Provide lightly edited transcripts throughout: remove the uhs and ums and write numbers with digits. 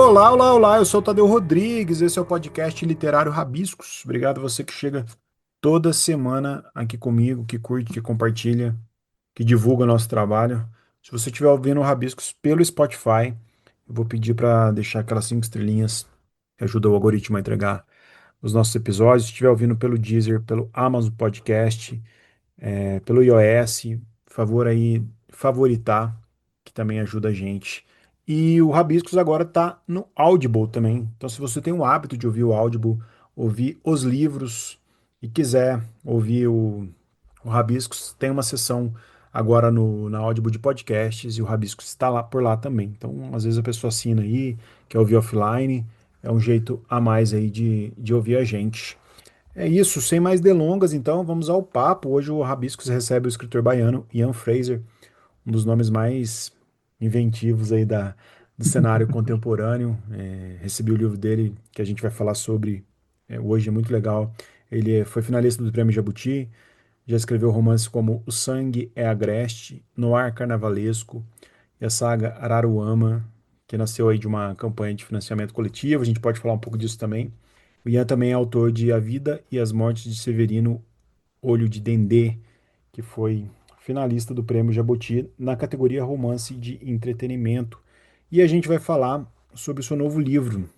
Olá, olá, olá, eu sou o Tadeu Rodrigues, esse é o podcast Literário Rabiscos. Obrigado a você que chega toda semana aqui comigo, que curte, que compartilha, que divulga o nosso trabalho. Se você estiver ouvindo o Rabiscos pelo Spotify, eu vou pedir para deixar aquelas 5 estrelinhas, que ajuda o algoritmo a entregar os nossos episódios. Se estiver ouvindo pelo Deezer, pelo Amazon Podcast, pelo iOS, favor aí favoritar, que também ajuda a gente. E o Rabiscos agora tá no Audible também. Então, se você tem o hábito de ouvir o Audible, ouvir os livros e quiser ouvir o Rabiscos, tem uma sessão agora na Audible de podcasts e o Rabiscos está lá por lá também. Então, às vezes a pessoa assina aí, quer ouvir offline, é um jeito a mais aí de ouvir a gente. É isso, sem mais delongas, então vamos ao papo. Hoje o Rabiscos recebe o escritor baiano Ian Fraser, um dos nomes mais inventivos aí do cenário contemporâneo. Recebi o livro dele, que a gente vai falar sobre hoje, é muito legal. Ele foi finalista do Prêmio Jabuti, já escreveu romances como O Sangue é Agreste, Noir Carnavalesco e a saga Araruama, que nasceu aí de uma campanha de financiamento coletivo. A gente pode falar um pouco disso também. O Ian também é autor de A Vida e as Mortes de Severino Olho de Dendê, que foi finalista do Prêmio Jabuti na categoria Romance de Entretenimento. E a gente vai falar sobre o seu novo livro,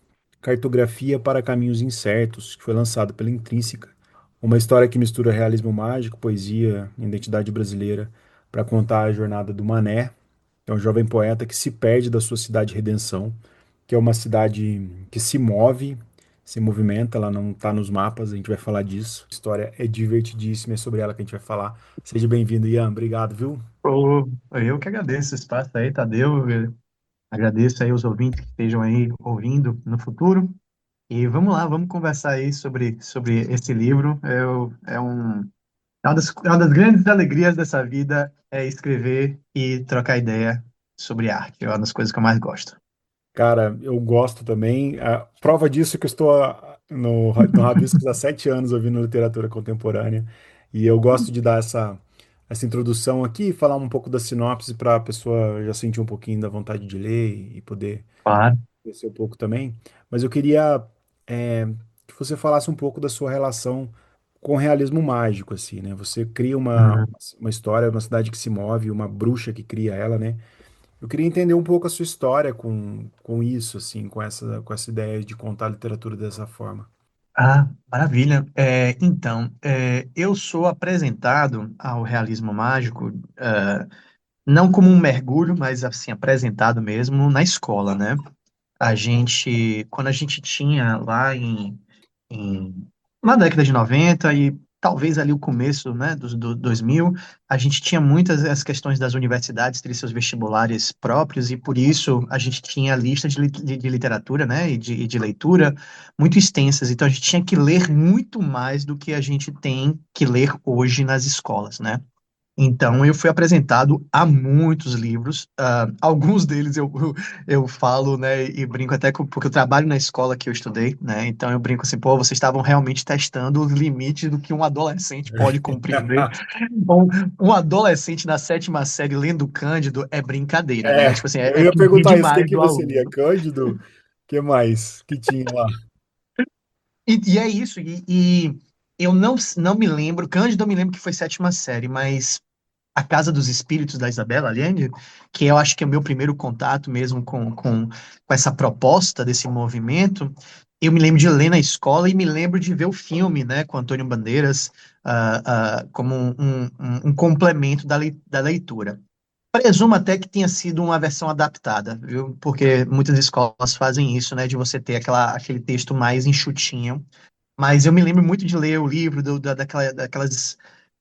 Cartografia para Caminhos Incertos, que foi lançado pela Intrínseca, uma história que mistura realismo mágico, poesia e identidade brasileira para contar a jornada do Mané, que é um jovem poeta que se perde da sua cidade Redenção, que é uma cidade que se move, se movimenta, ela não está nos mapas, a gente vai falar disso. A história é divertidíssima, é sobre ela que a gente vai falar. Seja bem-vindo, Ian, obrigado, viu? Ô, eu que agradeço o espaço aí, Tadeu. Eu agradeço aí os ouvintes que estejam aí ouvindo no futuro. E vamos lá, vamos conversar aí sobre esse livro. É uma das grandes alegrias dessa vida é escrever e trocar ideia sobre arte. É uma das coisas que eu mais gosto. Cara, eu gosto também. A prova disso é que eu estou no Rabiscos há 7 anos ouvindo literatura contemporânea. E eu gosto de dar essa introdução aqui, falar um pouco da sinopse para a pessoa já sentir um pouquinho da vontade de ler e poder Claro. conhecer um pouco também. Mas eu queria é, que você falasse um pouco da sua relação com o realismo mágico, assim, né? Você cria Uhum. uma história, uma cidade que se move, uma bruxa que cria ela, né? Eu queria entender um pouco a sua história com isso, assim, com essa ideia de contar a literatura dessa forma. Ah, maravilha. Eu sou apresentado ao realismo mágico, não como um mergulho, mas assim, apresentado mesmo na escola, né? Quando a gente tinha em na década de 90 e talvez ali o começo, né, dos 2000, a gente tinha muitas as questões das universidades terem seus vestibulares próprios e por isso a gente tinha listas de literatura, né, e de leitura muito extensas. Então a gente tinha que ler muito mais do que a gente tem que ler hoje nas escolas, né? Então, eu fui apresentado a muitos livros. Alguns deles eu falo, né, e brinco até porque eu trabalho na escola que eu estudei, né? Então, eu brinco assim, pô, vocês estavam realmente testando os limites do que um adolescente pode compreender. Um, um adolescente na sétima série lendo Cândido é brincadeira, né? Tipo assim, Eu é ia pedir perguntar isso, o que demais que do você lia? aluno. Cândido? O que mais que tinha lá? E é isso, e eu não me lembro, Cândido eu me lembro que foi sétima série, mas A Casa dos Espíritos da Isabela Allende, que eu acho que é o meu primeiro contato mesmo com essa proposta desse movimento, eu me lembro de ler na escola e me lembro de ver o filme, né, com Antônio Bandeiras, como um complemento da leitura. Presumo até que tenha sido uma versão adaptada, viu? Porque muitas escolas fazem isso, né, de você ter aquele texto mais enxutinho. Mas eu me lembro muito de ler o livro daquelas,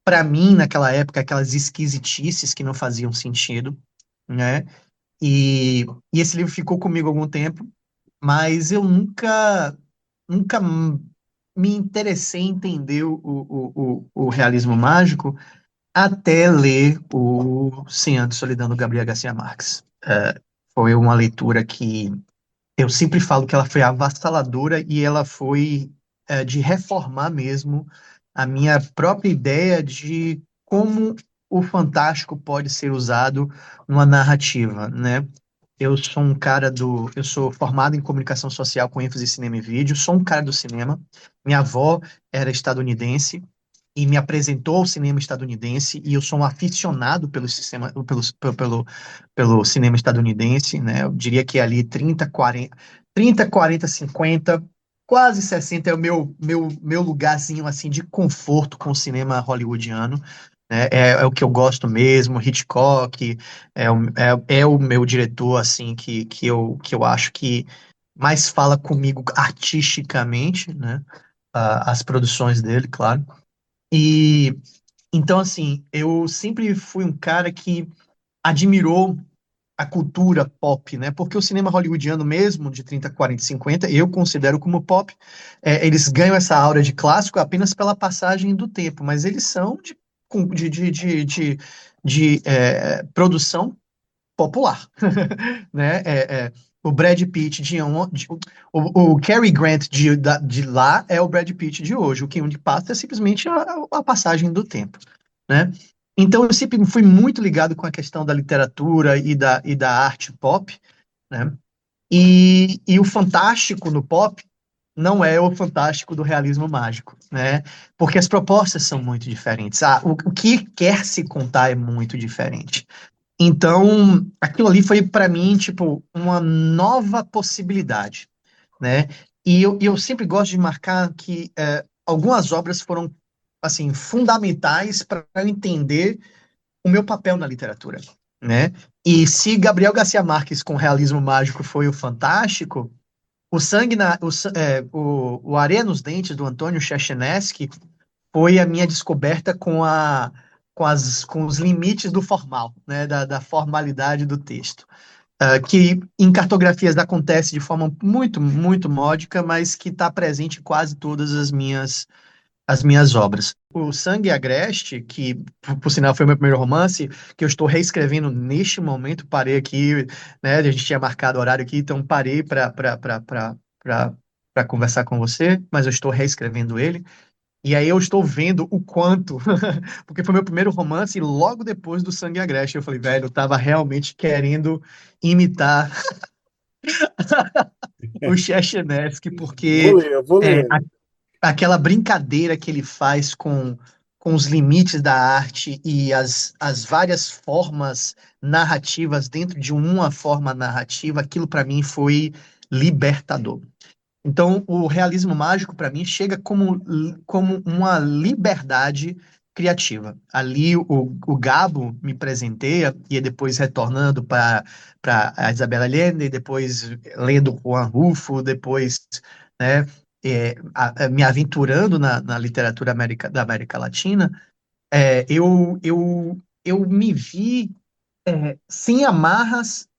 para mim, naquela época, aquelas esquisitices que não faziam sentido, né? E esse livro ficou comigo algum tempo, mas eu nunca me interessei em entender o realismo mágico até ler o Cem Anos de Solidão do Gabriel Garcia Marques. Foi uma leitura que eu sempre falo que ela foi avassaladora e ela foi de reformar mesmo a minha própria ideia de como o fantástico pode ser usado numa narrativa, né? Eu sou um cara do. Eu sou formado em comunicação social com ênfase em cinema e vídeo, sou um cara do cinema. Minha avó era estadunidense e me apresentou ao cinema estadunidense, e eu sou um aficionado pelo cinema estadunidense, né? Eu diria que ali 30, 40, 30, 40, 50, quase 60 é o meu lugarzinho assim de conforto com o cinema hollywoodiano, né? É o que eu gosto mesmo. Hitchcock é o meu diretor assim que eu acho que mais fala comigo artisticamente, né? As produções dele, claro. E então, assim, eu sempre fui um cara que admirou a cultura pop, né? Porque o cinema hollywoodiano mesmo, de 30, 40, 50, eu considero como pop. Eles ganham essa aura de clássico apenas pela passagem do tempo, mas eles são de produção popular, né? O Brad Pitt o Cary Grant de lá é o Brad Pitt de hoje. O que onde passa é simplesmente a passagem do tempo, né? Então eu sempre fui muito ligado com a questão da literatura e da arte pop, né? E o fantástico no pop não é o fantástico do realismo mágico, né? Porque as propostas são muito diferentes. O que quer se contar é muito diferente. Então, aquilo ali foi para mim, tipo, uma nova possibilidade, né? E eu sempre gosto de marcar que algumas obras foram, assim, fundamentais para eu entender o meu papel na literatura, né? E se Gabriel Garcia Marques com realismo mágico foi o fantástico, o sangue na, o, sa- o Areia nos Dentes do Antônio Chechnesky foi a minha descoberta com os limites do formal, né, da formalidade do texto. Que em cartografias acontece de forma muito, muito módica, mas que está presente em quase todas as minhas obras. O Sangue Agreste, que por sinal foi o meu primeiro romance, que eu estou reescrevendo neste momento, parei aqui, né, a gente tinha marcado horário aqui, então parei para conversar com você, mas eu estou reescrevendo ele. E aí eu estou vendo o quanto, porque foi meu primeiro romance e logo depois do Sangue Agreste eu falei, velho, eu tava realmente querendo imitar o Chechevsky, Vou porque ler, eu vou é, ler. aquela brincadeira que ele faz com os limites da arte e as várias formas narrativas dentro de uma forma narrativa, aquilo para mim foi libertador. Então, o realismo mágico, para mim, chega como uma liberdade criativa. Ali, o Gabo me presenteia, e depois retornando para a Isabela Allende, depois lendo Juan Rulfo, depois, né, me aventurando na literatura da América Latina, eu me vi sem amarras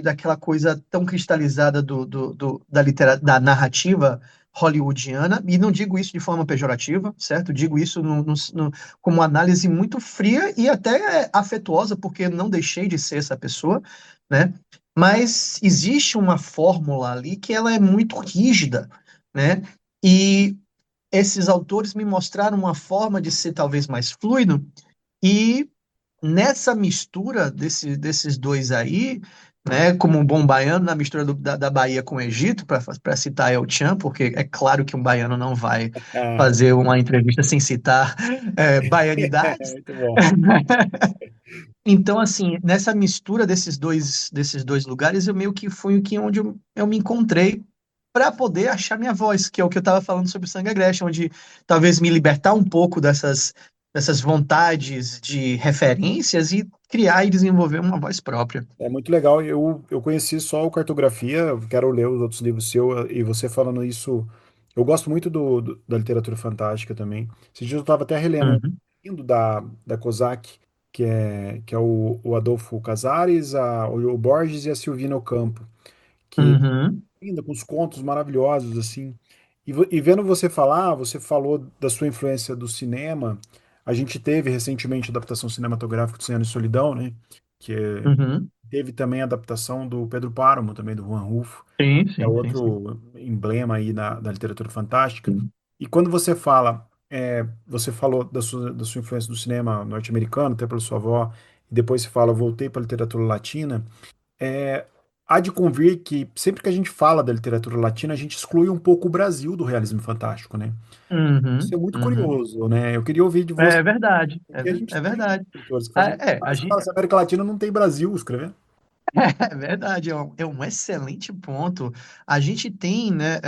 daquela coisa tão cristalizada da narrativa hollywoodiana, e não digo isso de forma pejorativa, certo? Digo isso como uma análise muito fria e até afetuosa, porque não deixei de ser essa pessoa, né? Mas existe uma fórmula ali que ela é muito rígida, né? E esses autores me mostraram uma forma de ser talvez mais fluido, e nessa mistura desses dois aí, né, como um bom baiano, na mistura da Bahia com o Egito, para citar El Chan, porque é claro que um baiano não vai Ah, fazer uma entrevista sem citar baianidades. muito bom. Então, assim, nessa mistura desses dois lugares, eu meio que fui onde eu me encontrei para poder achar minha voz, que é o que eu estava falando sobre o Sangue Agreste, onde talvez me libertar um pouco dessas vontades de referências e criar e desenvolver uma voz própria. É muito legal. Eu conheci só o Cartografia, quero ler os outros livros seu, e você falando isso. Eu gosto muito da literatura fantástica também. Esses dias eu estava até relendo um Uhum, livro da Kozak, que é o Adolfo Casares, o Borges e a Silvina Ocampo, que uhum, ainda com os contos maravilhosos, assim. E vendo você falar, você falou da sua influência do cinema. A gente teve recentemente a adaptação cinematográfica do Cem Anos de Solidão, né? Que uhum. teve também a adaptação do Pedro Páramo, também do Juan Rulfo, Sim, que é sim, sim, sim. outro emblema aí da literatura fantástica. Sim. E quando você fala, você falou da sua influência do cinema norte-americano, até pela sua avó, e depois você fala, voltei para a literatura latina. Há de convir que sempre que a gente fala da literatura latina, a gente exclui um pouco o Brasil do realismo fantástico, né? Isso Uhum, é muito uhum. curioso, né? Eu queria ouvir de você, É verdade, porque a gente é tem verdade. escritores que fazem. É, Mas você fala assim, América Latina não tem Brasil escrevendo. é verdade, é um excelente ponto. A gente tem, né?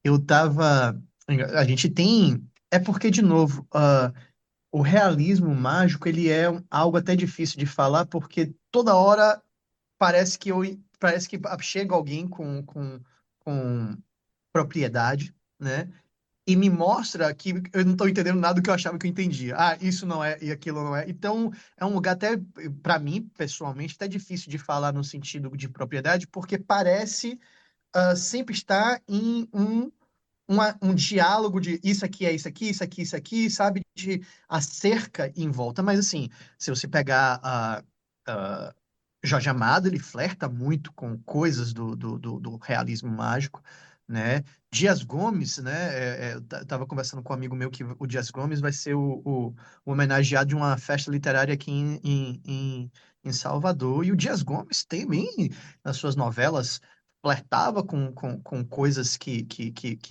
Eu tava. A gente tem. É porque, de novo, o realismo mágico ele é algo até difícil de falar, porque toda hora parece que chega alguém com propriedade, né? E me mostra que eu não estou entendendo nada do que eu achava que eu entendia. Ah, isso não é e aquilo não é. Então, é um lugar até, para mim, pessoalmente, até difícil de falar no sentido de propriedade, porque parece sempre estar em um diálogo de isso aqui é isso aqui, isso aqui, isso aqui, sabe? De a cerca em volta. Mas, assim, se você pegar a Jorge Amado, ele flerta muito com coisas do realismo mágico, né? Dias Gomes, né? Eu tava conversando com um amigo meu que o Dias Gomes vai ser o homenageado de uma festa literária aqui em Salvador. E o Dias Gomes também, nas suas novelas, flertava com coisas que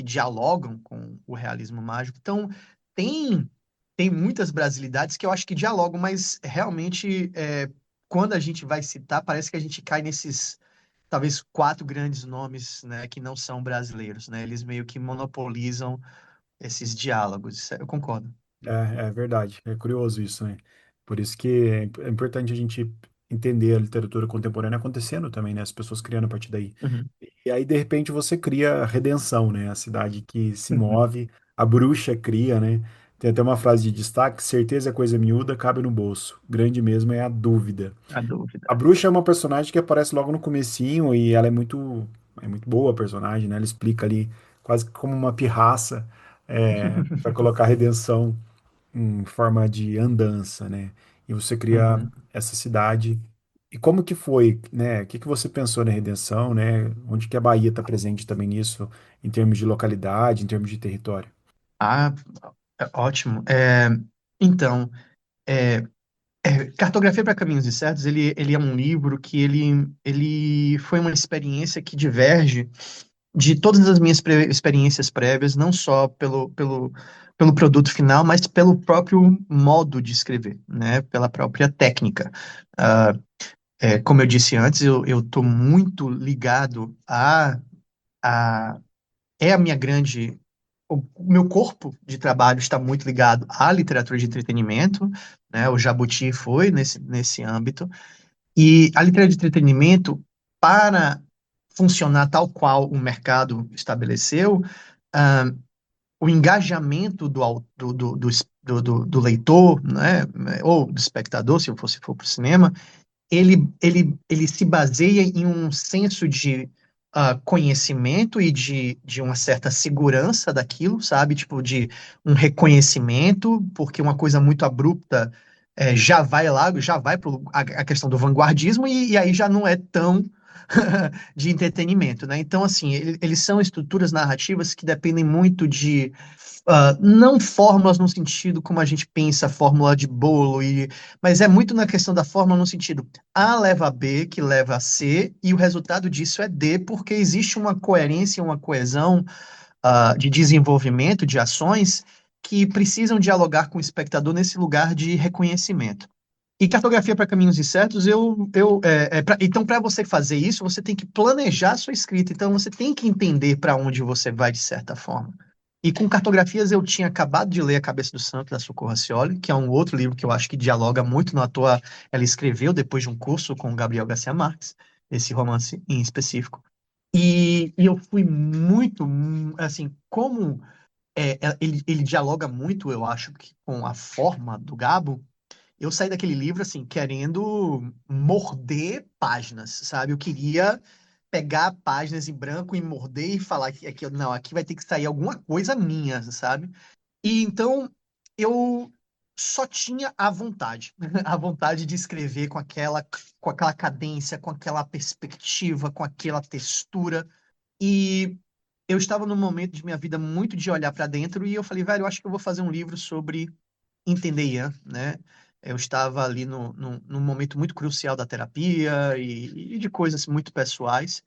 dialogam com o realismo mágico. Então, tem, tem muitas brasilidades que eu acho que dialogam, mas realmente, quando a gente vai citar, parece que a gente cai nesses, talvez, quatro grandes nomes, né, que não são brasileiros, né? Eles meio que monopolizam esses diálogos. Eu concordo. É verdade, é curioso isso, né? Por isso que é importante a gente entender a literatura contemporânea acontecendo também, né? As pessoas criando a partir daí. Uhum, E aí, de repente, você cria a redenção, né? A cidade que se uhum. move, a bruxa cria, né? Tem até uma frase de destaque: certeza é coisa miúda, cabe no bolso. Grande mesmo é a dúvida. A A dúvida. bruxa é uma personagem que aparece logo no comecinho e ela é muito boa a personagem, né? Ela explica ali quase que como uma pirraça, para colocar a redenção em forma de andança, né? E você cria Uhum. essa cidade. E como que foi, né? O que que você pensou na redenção, né? Onde que a Bahia está presente também nisso, em termos de localidade, em termos de território? Ah, ótimo. Então, é, Cartografia para Caminhos Incertos, ele é um livro que ele foi uma experiência que diverge de todas as minhas experiências prévias, não só pelo produto final, mas pelo próprio modo de escrever, né? Pela própria técnica. Ah, como eu disse antes, eu estou muito ligado a é a minha grande. O meu corpo de trabalho está muito ligado à literatura de entretenimento, né? O Jabuti foi nesse âmbito. E a literatura de entretenimento, para funcionar tal qual o mercado estabeleceu, ah, o engajamento do leitor, né? Ou do espectador, se fosse for para o cinema, ele se baseia em um senso de conhecimento e de uma certa segurança daquilo, sabe? Tipo, de um reconhecimento, porque uma coisa muito abrupta já vai lá, já vai para a questão do vanguardismo e aí já não é tão de entretenimento, né? Então, assim, eles são estruturas narrativas que dependem muito de não fórmulas no sentido como a gente pensa, fórmula de bolo, mas é muito na questão da fórmula no sentido A leva a B, que leva a C, e o resultado disso é D, porque existe uma coerência, uma coesão de desenvolvimento, de ações que precisam dialogar com o espectador nesse lugar de reconhecimento. E cartografia para caminhos incertos, então, para você fazer isso, você tem que planejar a sua escrita. Então, você tem que entender para onde você vai, de certa forma. E com cartografias, eu tinha acabado de ler A Cabeça do Santo, da Socorro Racioli, que é um outro livro que eu acho que dialoga muito, não à toa ela escreveu depois de um curso com Gabriel Garcia Marques, esse romance em específico. E eu fui muito, assim, como ele dialoga muito, eu acho, que com a forma do Gabo, eu saí daquele livro, assim, querendo morder páginas, sabe? Eu queria pegar páginas em branco e morder e falar que aqui, não, aqui vai ter que sair alguma coisa minha, sabe? E então eu só tinha a vontade, a vontade de escrever com aquela cadência, com aquela perspectiva, com aquela textura. E eu estava num momento de minha vida muito de olhar para dentro e eu falei, velho, eu acho que eu vou fazer um livro sobre entender Ian, né? Eu estava ali num momento muito crucial da terapia e de coisas muito pessoais.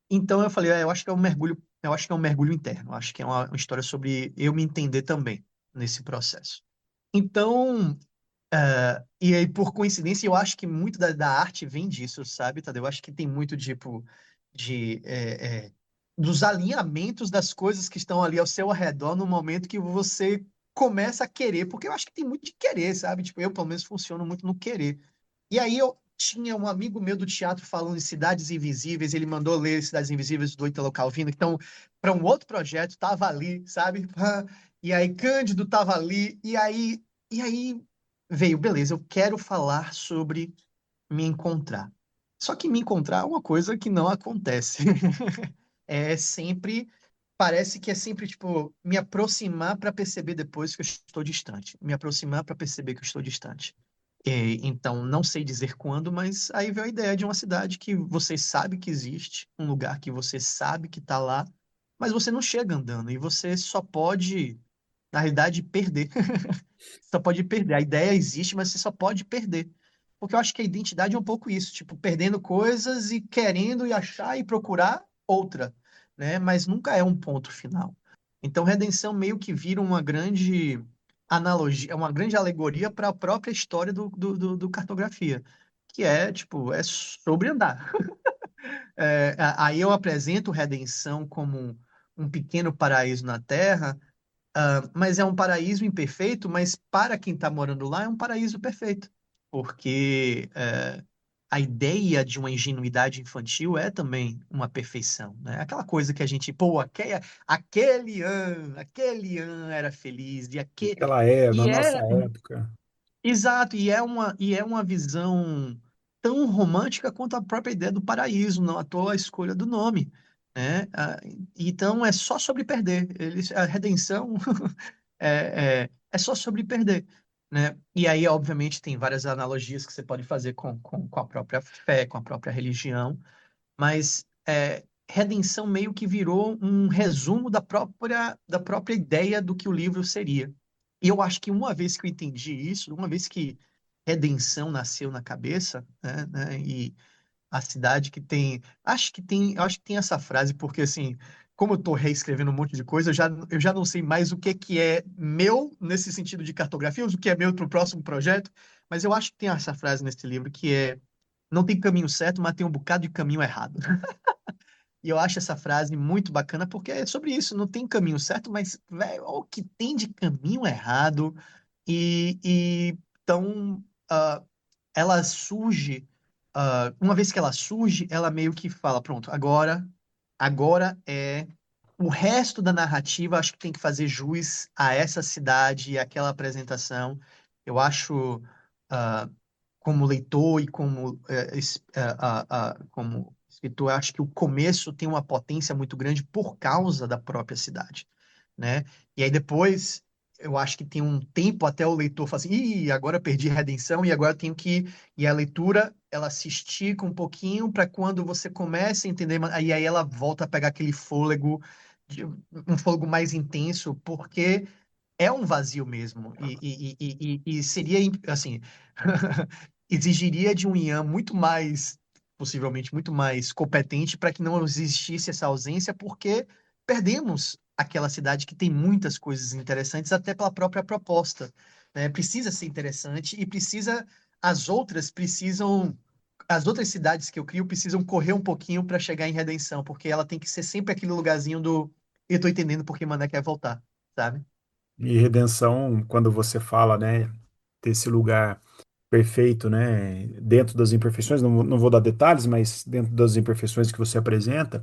Então eu falei, eu acho que é um mergulho, eu acho que é um mergulho interno. Eu acho que é uma história sobre eu me entender também nesse processo. Então, e aí, por coincidência, eu acho que muito da arte vem disso, sabe, Tadeu? Eu acho que tem muito, tipo, dos alinhamentos das coisas que estão ali ao seu redor no momento que você começa a querer, porque eu acho que tem muito de querer, sabe? Tipo, eu, pelo menos, funciono muito no querer. E aí eu tinha um amigo meu do teatro falando em Cidades Invisíveis, ele mandou ler Cidades Invisíveis do Italo Calvino, então, para um outro projeto, tava ali, sabe? E aí Cândido tava ali, e aí veio, beleza, eu quero falar sobre me encontrar. Só que me encontrar é uma coisa que não acontece. É sempre, parece que é sempre, tipo, me aproximar para perceber depois que eu estou distante. Me aproximar para perceber que eu estou distante. Então, não sei dizer quando, mas aí veio a ideia de uma cidade que você sabe que existe, um lugar que você sabe que está lá, mas você não chega andando e você só pode, na realidade, perder. Só pode perder. A ideia existe, mas você só pode perder. Porque eu acho que a identidade é um pouco isso, tipo, perdendo coisas e querendo e achar e procurar outra, né? Mas nunca é um ponto final. Então, redenção meio que vira uma grande analogia, uma grande alegoria para a própria história do cartografia, que é, tipo, é sobre andar. Aí eu apresento redenção como um pequeno paraíso na Terra, mas é um paraíso imperfeito, mas para quem está morando lá é um paraíso perfeito, porque a ideia de uma ingenuidade infantil é também uma perfeição, né? Aquela coisa que a gente, pô, aquele ano era feliz, Aquela é, na e nossa é época. exato, e é uma visão tão romântica quanto a própria ideia do paraíso, não à toa a escolha do nome, né? Então é só sobre perder. A redenção é só sobre perder, né? E aí, obviamente, tem várias analogias que você pode fazer com a própria fé, com a própria religião, mas redenção meio que virou um resumo da própria ideia do que o livro seria. E eu acho que uma vez que eu entendi isso, uma vez que redenção nasceu na cabeça, né, e a cidade que tem. Eu acho que tem essa frase, porque assim, como eu estou reescrevendo um monte de coisa, eu já não sei mais o que é meu nesse sentido de cartografia, o que é meu para o próximo projeto, mas eu acho que tem essa frase nesse livro que é não tem caminho certo, mas tem um bocado de caminho errado. E eu acho essa frase muito bacana porque é sobre isso, não tem caminho certo, mas, velho, olha o que tem de caminho errado. Então, ela surge, uma vez que ela surge, ela meio que fala, pronto, agora é o resto da narrativa, acho que tem que fazer jus a essa cidade e aquela apresentação. Eu acho, ah, como leitor e como escritor, eu acho que o começo tem uma potência muito grande por causa da própria cidade, né? E aí depois eu acho que tem um tempo até o leitor falar assim, ih, agora eu perdi a redenção e agora eu tenho que... E a leitura, ela se estica um pouquinho para quando você começa a entender, aí ela volta a pegar aquele fôlego, um fôlego mais intenso, porque é um vazio mesmo. E seria, assim, exigiria de um Ian muito mais, possivelmente muito mais competente para que não existisse essa ausência, porque perdemos aquela cidade que tem muitas coisas interessantes, até pela própria proposta, né? Precisa ser interessante e as outras cidades que eu crio precisam correr um pouquinho para chegar em redenção, porque ela tem que ser sempre aquele lugarzinho do eu tô entendendo porque Mané quer voltar, sabe? E redenção, quando você fala, né, desse lugar perfeito, né, dentro das imperfeições, não vou dar detalhes, mas dentro das imperfeições que você apresenta,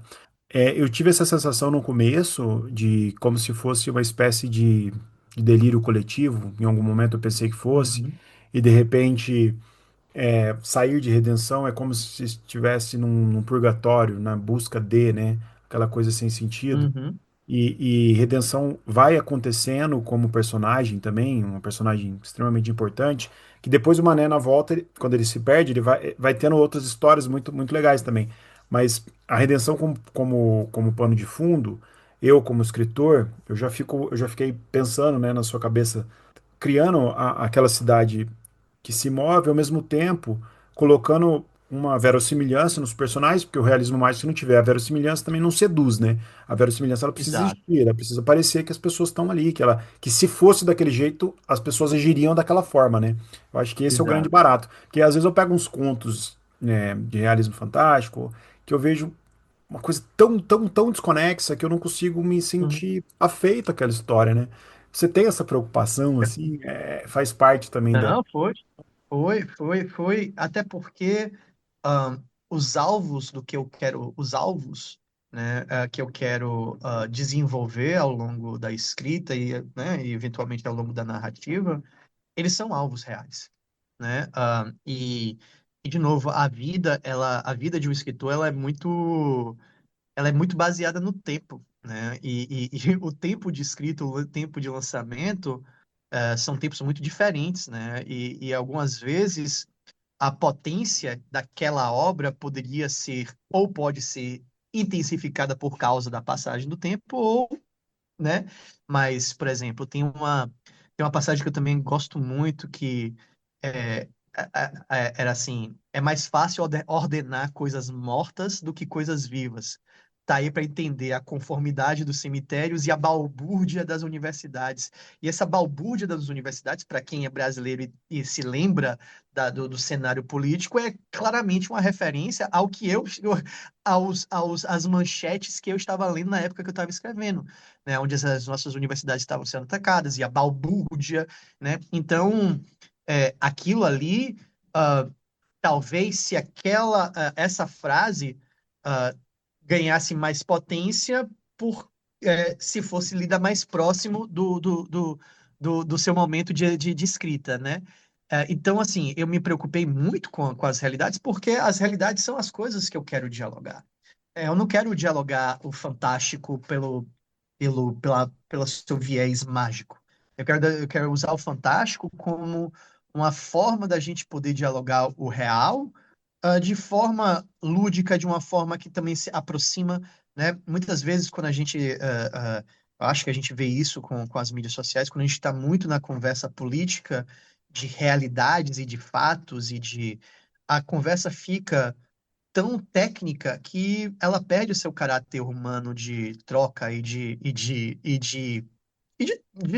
eu tive essa sensação no começo de como se fosse uma espécie de delírio coletivo. Em algum momento eu pensei que fosse, Uhum, e de repente sair de redenção é como se estivesse num purgatório, na busca de, né, aquela coisa sem sentido. uhum, E redenção vai acontecendo como personagem também, um personagem extremamente importante, que depois o Mané na volta, quando ele se perde, ele vai tendo outras histórias muito, muito legais também. Mas a redenção como pano de fundo, eu como escritor, eu já fiquei pensando, né, na sua cabeça criando aquela cidade que se move, ao mesmo tempo colocando uma verossimilhança nos personagens, porque o realismo mágico, se não tiver a verossimilhança, também não seduz, né? A verossimilhança ela precisa Exato, existir, ela precisa parecer que as pessoas estão ali, que se fosse daquele jeito, as pessoas agiriam daquela forma, né? Eu acho que esse é o grande exato. barato. Porque às vezes eu pego uns contos, né, de realismo fantástico, que eu vejo uma coisa tão desconexa que eu não consigo me Uhum. sentir afeito àquela história, né? Você tem essa preocupação, assim, faz parte também da. Não, foi. Até porque os alvos do que eu quero, os alvos, né, que eu quero desenvolver ao longo da escrita e eventualmente ao longo da narrativa, eles são alvos reais, né? E de novo, a vida de um escritor, ela é muito baseada no tempo, né? E o tempo de escrita, o tempo de lançamento, são tempos muito diferentes, né? E algumas vezes a potência daquela obra poderia ser ou pode ser intensificada por causa da passagem do tempo, ou, né? Mas, por exemplo, tem uma passagem que eu também gosto muito que é, era assim: é mais fácil ordenar coisas mortas do que coisas vivas. Tá aí para entender a conformidade dos cemitérios e a balbúrdia das universidades. E essa balbúrdia das universidades, para quem é brasileiro e se lembra do cenário político, é claramente uma referência ao que às manchetes que eu estava lendo na época que eu estava escrevendo, né? Onde as nossas universidades estavam sendo atacadas e a balbúrdia, né? Então, aquilo ali, ah, talvez se essa frase ah, ganhasse mais potência por se fosse lida mais próximo do seu momento de escrita, né? Então, assim, eu me preocupei muito com as realidades, porque as realidades são as coisas que eu quero dialogar. Eu não quero dialogar o fantástico pelo seu viés mágico. Eu quero usar o fantástico como uma forma da gente poder dialogar o real, de forma lúdica, de uma forma que também se aproxima, né? Muitas vezes, quando a gente, eu acho que a gente vê isso com as mídias sociais, quando a gente está muito na conversa política de realidades e de fatos a conversa fica tão técnica que ela perde o seu caráter humano de troca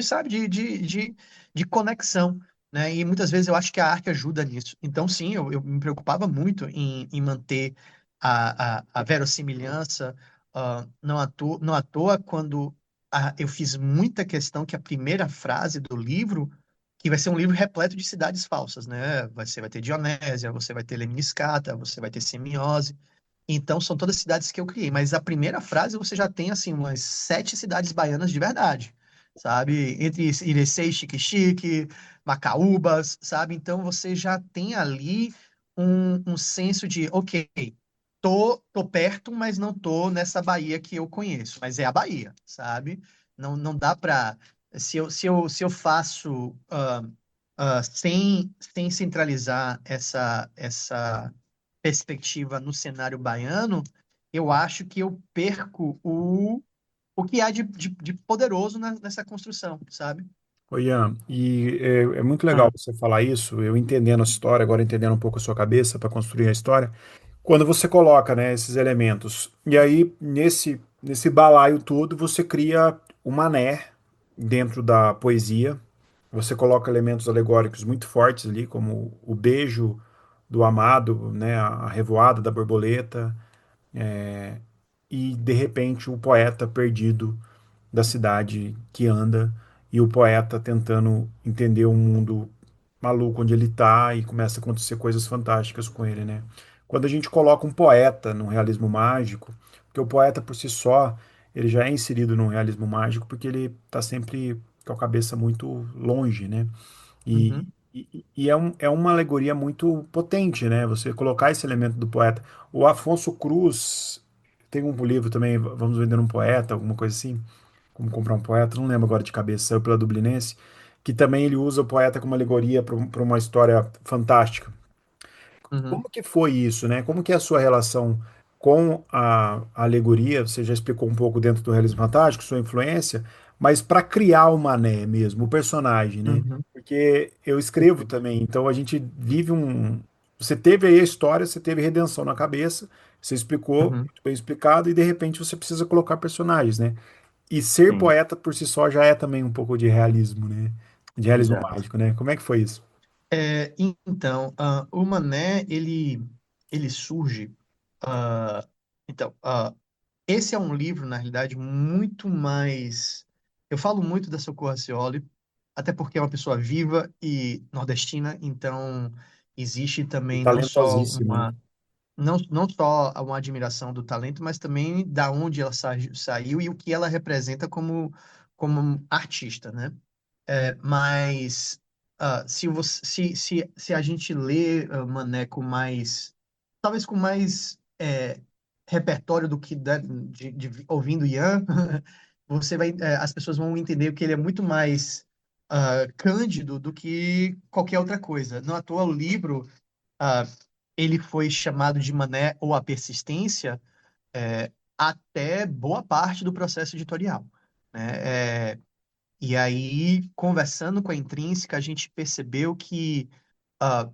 sabe, de conexão, né? E muitas vezes eu acho que a arte ajuda nisso. Então, sim, eu me preocupava muito em manter a verossimilhança, não à toa, quando eu fiz muita questão que a primeira frase do livro, que vai ser um livro repleto de cidades falsas, né? Você vai ter Dionésia, você vai ter Lemniscata, você vai ter Semiose. Então, são todas cidades que eu criei. Mas a primeira frase você já tem, assim, umas 7 cidades baianas de verdade, sabe? Entre Irecê e Xique-Xique, Macaúbas, sabe? Então, você já tem ali um senso de, ok, tô perto, mas não tô nessa Bahia que eu conheço. Mas é a Bahia, sabe? Não dá pra... Se eu faço sem centralizar essa perspectiva no cenário baiano, eu acho que eu perco o que há de poderoso nessa construção, sabe? Ô, Ian, e é muito legal Ah, você falar isso, eu entendendo a história, agora entendendo um pouco a sua cabeça para construir a história, quando você coloca, né, esses elementos, e aí nesse balaio todo você cria o mané dentro da poesia, você coloca elementos alegóricos muito fortes ali, como o beijo do amado, né, a revoada da borboleta, e de repente o poeta perdido da cidade que anda e o poeta tentando entender o mundo maluco onde ele tá e começa a acontecer coisas fantásticas com ele, né? Quando a gente coloca um poeta no realismo mágico, porque o poeta por si só, ele já é inserido no realismo mágico porque ele tá sempre com a cabeça muito longe, né? E, uhum, é uma alegoria muito potente, né? Você colocar esse elemento do poeta. O Afonso Cruz tem um livro também, Vamos Vender um Poeta, alguma coisa assim, como comprar um poeta, não lembro agora de cabeça, saiu pela Dublinense, que também ele usa o poeta como alegoria para uma história fantástica. uhum, Como que foi isso, né? Como que é a sua relação com a alegoria? Você já explicou um pouco dentro do realismo fantástico, sua influência, mas para criar o Mané mesmo, o personagem, né? uhum. Porque eu escrevo também, então a gente vive um. Você teve aí a história, você teve redenção na cabeça, você explicou, Uhum, muito bem explicado, e de repente você precisa colocar personagens, né? E ser sim, poeta por si só já é também um pouco de realismo, né? De realismo exato. mágico, né? Como é que foi isso? Então, o Mané, ele surge. ah, então, esse é um livro, na realidade, muito mais. Eu falo muito da Socorro Acioli, até porque é uma pessoa viva e nordestina, então existe E também não só talentosíssima, né? uma. Não só uma admiração do talento, mas também da onde ela saiu e o que ela representa como artista, né? Mas se a gente lê Mané com mais, talvez com mais repertório do que ouvindo Ian, as pessoas vão entender que ele é muito mais cândido do que qualquer outra coisa. Não à toa o livro, ah, ele foi chamado de Mané ou a Persistência até boa parte do processo editorial, né? E aí, conversando com a Intrínseca, a gente percebeu que ah,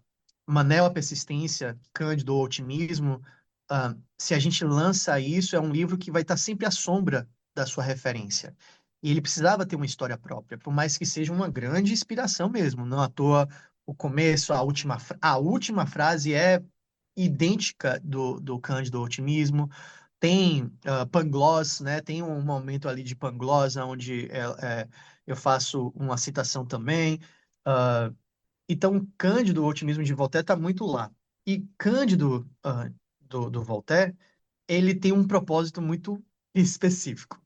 Manel, a persistência, Cândido, o otimismo, se a gente lança isso, é um livro que vai estar sempre à sombra da sua referência. E ele precisava ter uma história própria, por mais que seja uma grande inspiração mesmo. Não à toa, o começo, a última frase é idêntica do Cândido ao Otimismo. Tem Pangloss, né? Tem um momento ali de Pangloss, onde eu faço uma citação também. Ah, então, Cândido, o otimismo de Voltaire, está muito lá. E Cândido, do Voltaire, ele tem um propósito muito específico.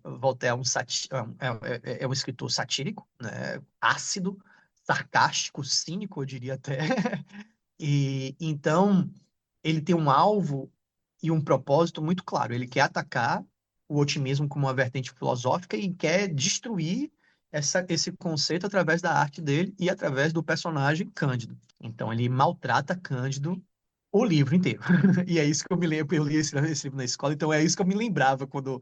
Voltaire é um escritor satírico, né? Ácido, sarcástico, cínico, eu diria até. E então ele tem um alvo e um propósito muito claro. Ele quer atacar o otimismo como uma vertente filosófica e quer destruir esse conceito através da arte dele e através do personagem Cândido. Então ele maltrata Cândido o livro inteiro. E é isso que eu me lembro, eu li esse livro na escola, então é isso que eu me lembrava quando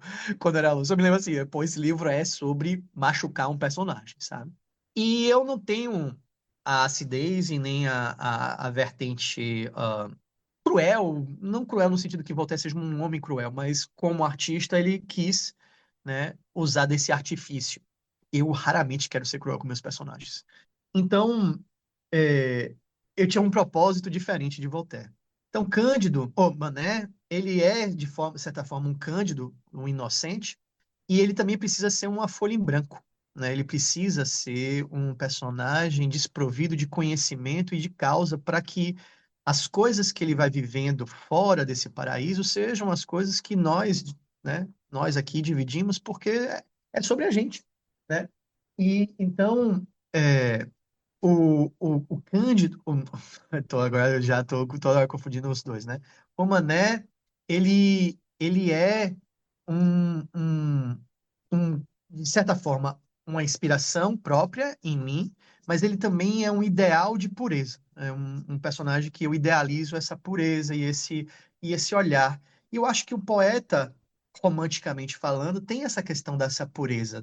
era aluno. Eu me lembro assim, pô, esse livro é sobre machucar um personagem, sabe? E eu não tenho a acidez e nem a vertente cruel, não cruel no sentido que Voltaire seja um homem cruel, mas como artista ele quis, né, usar desse artifício. Eu raramente quero ser cruel com meus personagens. Então, é, eu tinha um propósito diferente de Voltaire. Então, Cândido, Mané, ele é, de certa forma, um Cândido, um inocente, e ele também precisa ser uma folha em branco, né? Ele precisa ser um personagem desprovido de conhecimento e de causa para que as coisas que ele vai vivendo fora desse paraíso sejam as coisas que nós, né, nós aqui dividimos, porque é sobre a gente, né? E então, é, o Cândido, agora eu já estou toda hora confundindo os dois, né? O Mané, ele é um, um, de certa forma, uma inspiração própria em mim, mas ele também é um ideal de pureza. É um personagem que eu idealizo essa pureza e esse olhar. E eu acho que o poeta, romanticamente falando, tem essa questão dessa pureza,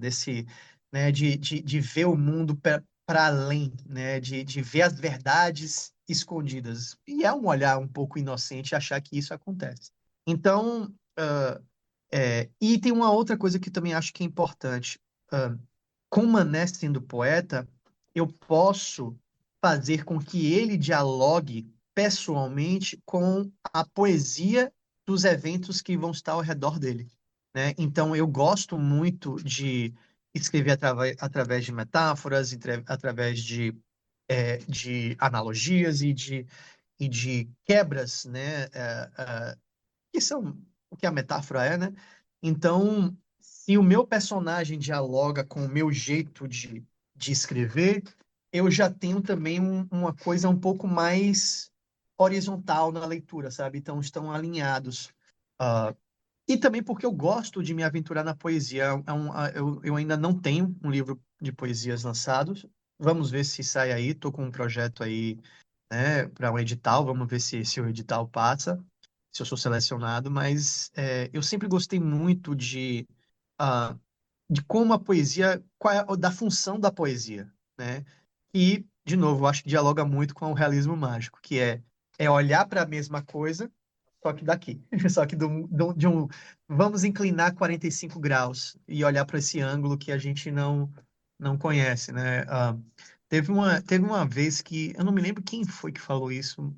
né, de ver o mundo para além, né, de ver as verdades escondidas. E é um olhar um pouco inocente achar que isso acontece. Então, e tem uma outra coisa que também acho que é importante. Ah, com Mané sendo poeta, eu posso fazer com que ele dialogue pessoalmente com a poesia dos eventos que vão estar ao redor dele, né? Então, eu gosto muito de escrever através de metáforas, através de analogias e de quebras, né? Que são o que a metáfora é, né? Então, se o meu personagem dialoga com o meu jeito de escrever, eu já tenho também uma coisa um pouco mais horizontal na leitura, sabe? Então, estão alinhados. Ah, e também porque eu gosto de me aventurar na poesia. Eu ainda não tenho um livro de poesias lançados. Vamos ver se sai aí. Estou com um projeto aí, né, para um edital. Vamos ver se o edital passa, se eu sou selecionado. Mas eu sempre gostei muito ah, de como a poesia, da função da poesia, né? E, de novo, eu acho que dialoga muito com o realismo mágico, que é olhar para a mesma coisa, só que daqui. Só que de um. Vamos inclinar 45 graus e olhar para esse ângulo que a gente não conhece, né? Teve uma vez que. Eu não me lembro quem foi que falou isso,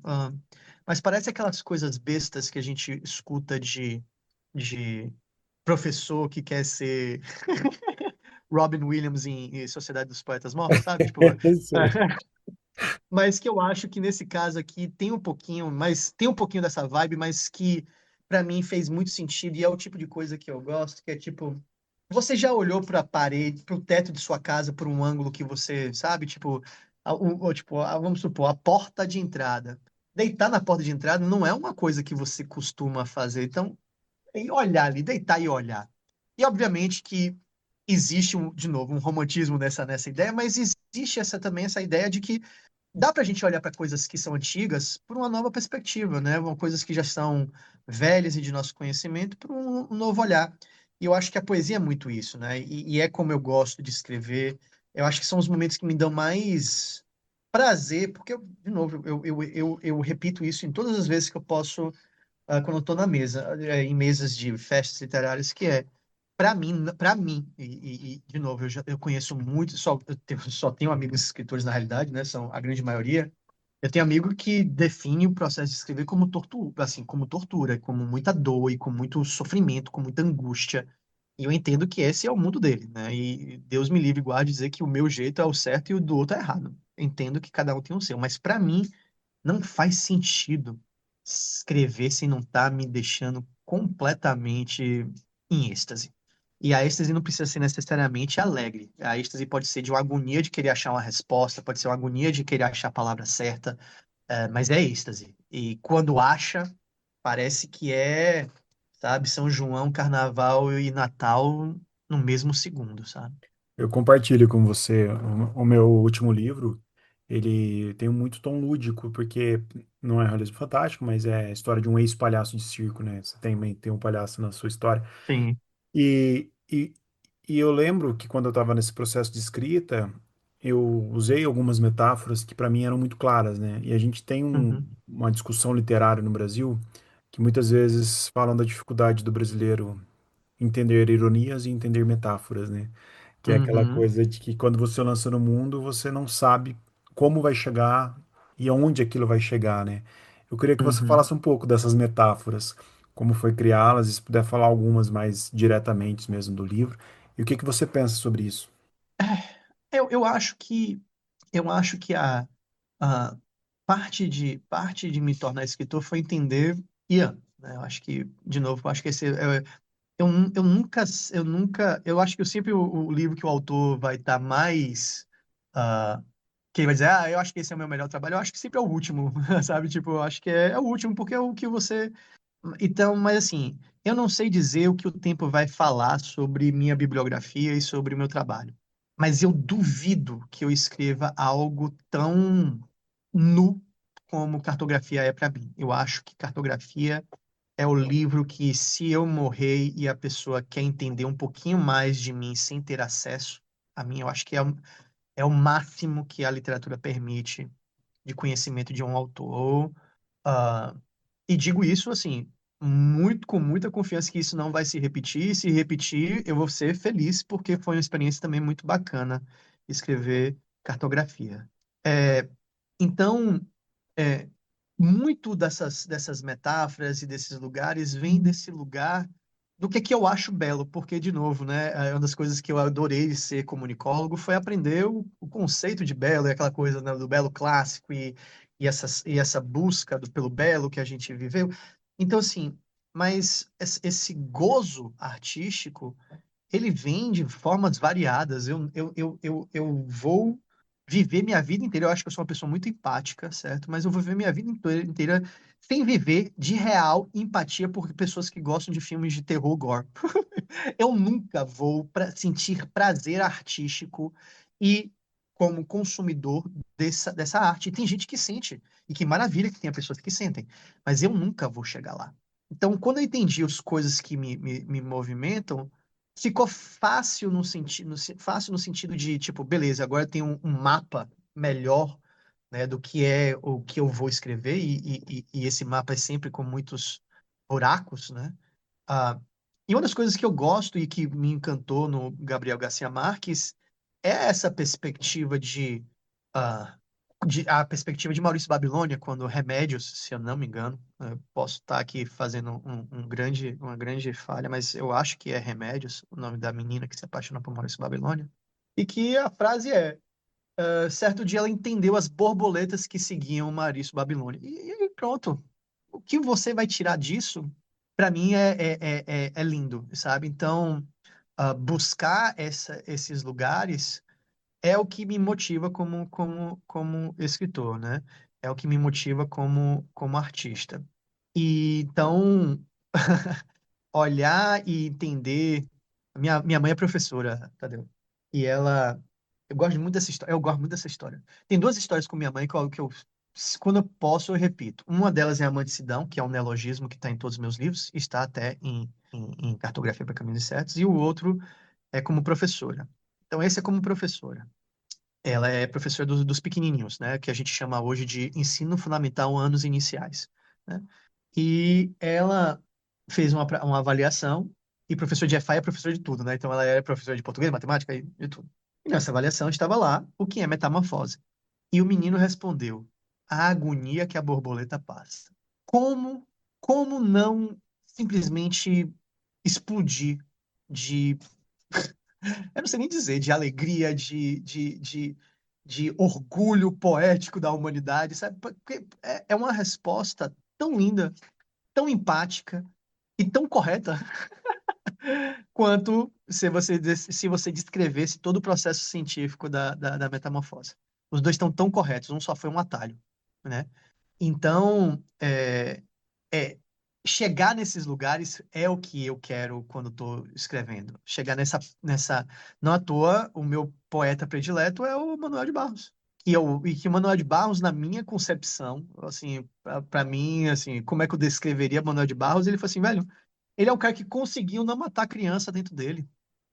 mas parece aquelas coisas bestas que a gente escuta de professor que quer ser Robin Williams em Sociedade dos Poetas Mortos, sabe? Tipo, Isso aí. mas que eu acho que nesse caso aqui tem um pouquinho, mas tem um pouquinho dessa vibe, mas que pra mim fez muito sentido e é o tipo de coisa que eu gosto, que é tipo, você já olhou para a parede, para o teto de sua casa por um ângulo que você, sabe, tipo, vamos supor, a porta de entrada. Deitar na porta de entrada não é uma coisa que você costuma fazer. Então, e olhar ali, deitar e olhar. E obviamente que existe de novo um romantismo nessa ideia, mas existe também essa ideia de que dá para a gente olhar para coisas que são antigas por uma nova perspectiva, né? Coisas que já são velhas e de nosso conhecimento por um novo olhar. E eu acho que a poesia é muito isso, né? E é como eu gosto de escrever. Eu acho que são os momentos que me dão mais prazer, porque, de novo, eu repito isso em todas as vezes que eu posso, quando eu estou na mesa, em mesas de festas literárias, que é para mim, de novo, eu conheço muito, só tenho amigos escritores na realidade, né? São a grande maioria. Eu tenho amigo que define o processo de escrever como tortura, assim, como tortura, como muita dor e com muito sofrimento, com muita angústia. E eu entendo que esse é o mundo dele, né? E Deus me livre e guarde dizer que o meu jeito é o certo e o do outro é errado. Entendo que cada um tem o seu, mas para mim não faz sentido escrever se não tá me deixando completamente em êxtase. E a êxtase não precisa ser necessariamente alegre. A êxtase pode ser de uma agonia de querer achar uma resposta, pode ser uma agonia de querer achar a palavra certa, mas é êxtase. E quando acha, parece que é, sabe, São João, Carnaval e Natal no mesmo segundo, sabe? Eu compartilho com você o meu último livro. Ele tem muito tom lúdico, porque não é realismo fantástico, mas é a história de um ex-palhaço de circo, né? Você tem um palhaço na sua história. Sim. E, e, e eu lembro que quando eu estava nesse processo de escrita, eu usei algumas metáforas que para mim eram muito claras, né? E a gente tem Uhum. uma discussão literária no Brasil que muitas vezes falam da dificuldade do brasileiro entender ironias e entender metáforas, né? Que é aquela Uhum. coisa de que quando você lança no mundo, você não sabe como vai chegar e aonde aquilo vai chegar, né? Eu queria que você Uhum. falasse um pouco dessas metáforas, como foi criá-las, e se puder falar algumas mais diretamente mesmo do livro, e o que que você pensa sobre isso? Eu acho que a parte de me tornar escritor foi entender Ian, né? Eu acho que, de novo, eu acho que eu acho que sempre o livro que o autor vai estar mais, ah, que ele vai dizer, eu acho que esse é o meu melhor trabalho, eu acho que sempre é o último, sabe? Tipo, eu acho que é o último, porque é o que você. Então, mas assim, eu não sei dizer o que o tempo vai falar sobre minha bibliografia e sobre o meu trabalho. Mas eu duvido que eu escreva algo tão nu como cartografia é para mim. Eu acho que cartografia é o livro que, se eu morrer e a pessoa quer entender um pouquinho mais de mim sem ter acesso a mim, eu acho que é o máximo que a literatura permite de conhecimento de um autor. Ah, e digo isso assim, com muita confiança que isso não vai se repetir. E se repetir, eu vou ser feliz, porque foi uma experiência também muito bacana escrever cartografia. É, então, é, muito dessas metáforas e desses lugares vem desse lugar do que eu acho belo, porque, de novo, né, uma das coisas que eu adorei ser comunicólogo foi aprender o conceito de belo e aquela coisa, né, do belo clássico e essa busca pelo belo que a gente viveu. Então, assim, mas esse gozo artístico ele vem de formas variadas. Eu vou viver minha vida inteira. Eu acho que eu sou uma pessoa muito empática, certo? Mas eu vou viver minha vida inteira sem viver de real empatia por pessoas que gostam de filmes de terror gore. Eu nunca vou sentir prazer artístico e como consumidor dessa arte. E tem gente que sente, e que maravilha que tenha pessoas que sentem, mas eu nunca vou chegar lá. Então, quando eu entendi as coisas que me movimentam, ficou fácil no sentido de, tipo, beleza, agora eu tenho um mapa melhor, né, do que é o que eu vou escrever, e esse mapa é sempre com muitos buracos, né? Ah, e uma das coisas que eu gosto e que me encantou no Gabriel Garcia Marques é essa perspectiva ah, a perspectiva de Maurício Babilônia, quando Remédios, se eu não me engano, eu posso estar aqui fazendo uma grande falha, mas eu acho que é Remédios, o nome da menina que se apaixonou por Maurício Babilônia, e que a frase é certo dia ela entendeu as borboletas que seguiam Maurício Babilônia. E pronto. O que você vai tirar disso, para mim, é lindo, sabe? Então, buscar esses lugares é o que me motiva como escritor, né? É o que me motiva como artista. E então, olhar e entender. Minha mãe é professora, Tadeu. E ela. Eu gosto muito dessa história. Eu gosto muito dessa história. Tem duas histórias com minha mãe quando eu posso, eu repito. Uma delas é a mansidão, que é um neologismo que está em todos os meus livros, está até em Cartografia para Caminhos Incertos, e o outro é como professora. Então, esse é como professora. Ela é professora dos pequenininhos, né? Que a gente chama hoje de ensino fundamental anos iniciais, né? E ela fez uma avaliação, e professor de EFA é professor de tudo, né? Então ela é professora de português, matemática e de tudo. E nessa avaliação estava lá o que é metamorfose. E o menino respondeu: a agonia que a borboleta passa. Como, como não simplesmente explodir de eu não sei nem dizer, de alegria, de orgulho poético da humanidade, sabe? Porque é uma resposta tão linda, tão empática e tão correta quanto se você descrevesse todo o processo científico da metamorfose. Os dois estão tão corretos, um só foi um atalho, né? Então, é, chegar nesses lugares é o que eu quero quando estou escrevendo. Chegar nessa. Não à toa, o meu poeta predileto é o Manuel de Barros. E que o Manuel de Barros, na minha concepção, assim, para mim, assim, como é que eu descreveria Manuel de Barros? Ele falou assim, velho, ele é um cara que conseguiu não matar a criança dentro dele.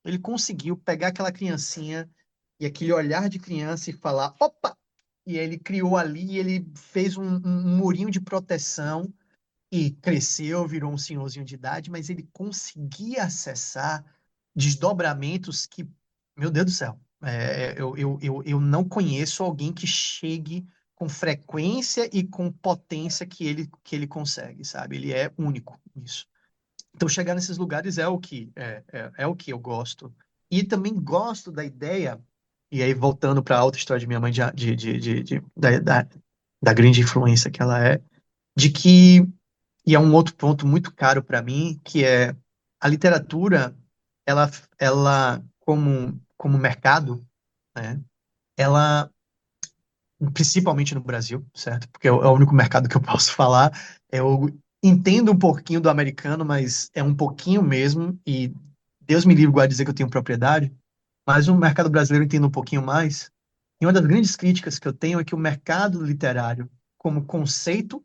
Ele conseguiu pegar aquela criancinha e aquele olhar de criança e falar, opa! E ele criou ali, ele fez um murinho de proteção e cresceu, virou um senhorzinho de idade, mas ele conseguia acessar desdobramentos que, meu Deus do céu, eu não conheço alguém que chegue com frequência e com potência que ele consegue, sabe? Ele é único nisso. Então, chegar nesses lugares é o que eu gosto. E também gosto da ideia, e aí voltando para a outra história de minha mãe, da grande influência que ela é, de que e é um outro ponto muito caro para mim, que é a literatura, ela como mercado, né? Ela, principalmente no Brasil, certo? Porque é o único mercado que eu posso falar. Eu entendo um pouquinho do americano, mas é um pouquinho mesmo, e Deus me livre guarde dizer que eu tenho propriedade, mas o mercado brasileiro eu entendo um pouquinho mais. E uma das grandes críticas que eu tenho é que o mercado literário, como conceito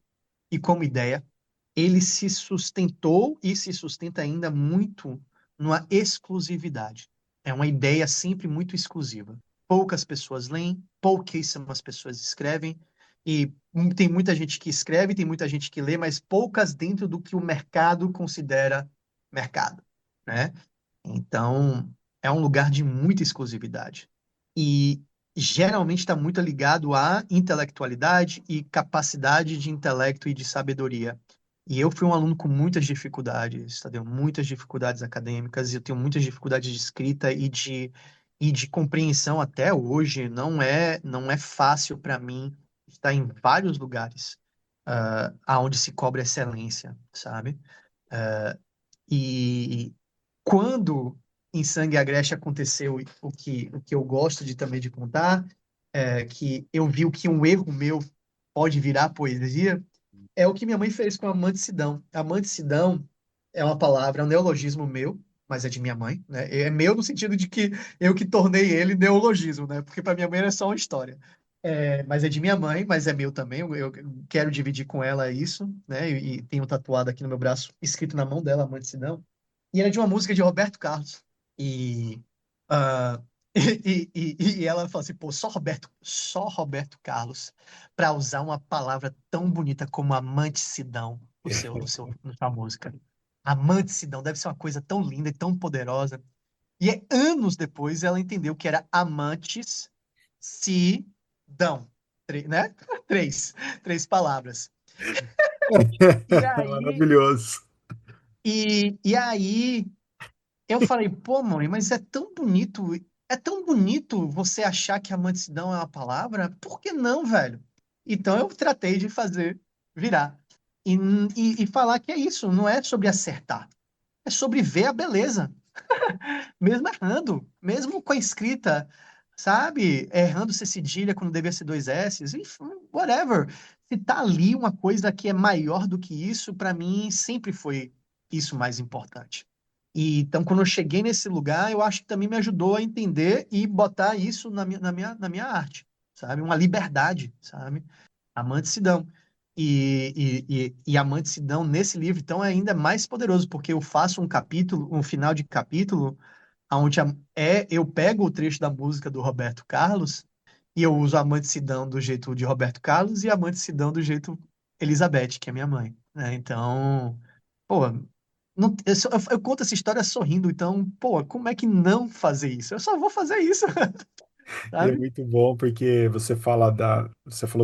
e como ideia, ele se sustentou e se sustenta ainda muito numa exclusividade. É uma ideia sempre muito exclusiva. Poucas pessoas leem, pouquíssimas pessoas escrevem, e tem muita gente que escreve, tem muita gente que lê, mas poucas dentro do que o mercado considera mercado, né? Então, é um lugar de muita exclusividade. E geralmente está muito ligado à intelectualidade e capacidade de intelecto e de sabedoria. E eu fui um aluno com muitas dificuldades, tá? Muitas dificuldades acadêmicas, e eu tenho muitas dificuldades de escrita e de compreensão até hoje. Não é fácil para mim estar em vários lugares aonde se cobra excelência, sabe? E quando em Sangue e Agreste aconteceu o que eu gosto também de contar, que eu vi o que um erro meu pode virar poesia, é o que minha mãe fez com a mansidão. A mansidão é uma palavra, é um neologismo meu, mas é de minha mãe, né? É meu no sentido de que eu que tornei ele neologismo, né? Porque para minha mãe era só uma história. Mas é de minha mãe, mas é meu também. Eu quero dividir com ela isso, né? E tenho tatuado aqui no meu braço, escrito na mão dela, a mansidão. E era de uma música de Roberto Carlos. E ah, E ela falou assim, pô, só Roberto Carlos para usar uma palavra tão bonita como amanticidão na sua música. Amanticidão deve ser uma coisa tão linda e tão poderosa. E anos depois ela entendeu que era amantes se dão, né? Três, três palavras. E aí, Maravilhoso. e aí eu falei, pô, mãe, mas é tão bonito você achar que a mansidão é uma palavra? Por que não, velho? Então eu tratei de fazer virar. E, e falar que é isso, não é sobre acertar, é sobre ver a beleza, mesmo errando, mesmo com a escrita, sabe? Errando ser cedilha quando devia ser dois S's, enfim, whatever. Se tá ali uma coisa que é maior do que isso, para mim sempre foi isso mais importante. E então, quando eu cheguei nesse lugar, eu acho que também me ajudou a entender e botar isso na minha arte, sabe? Uma liberdade, sabe? A mansidão. E a mansidão nesse livro, então, é ainda mais poderoso, porque eu faço um capítulo, um final de capítulo, onde eu pego o trecho da música do Roberto Carlos e eu uso a mansidão do jeito de Roberto Carlos e a mansidão do jeito Elizabeth, que é minha mãe, né? Então, pô, não, eu conto essa história sorrindo, então, pô, como é que não fazer isso? Eu só vou fazer isso, E é sabe? muito bom porque você falou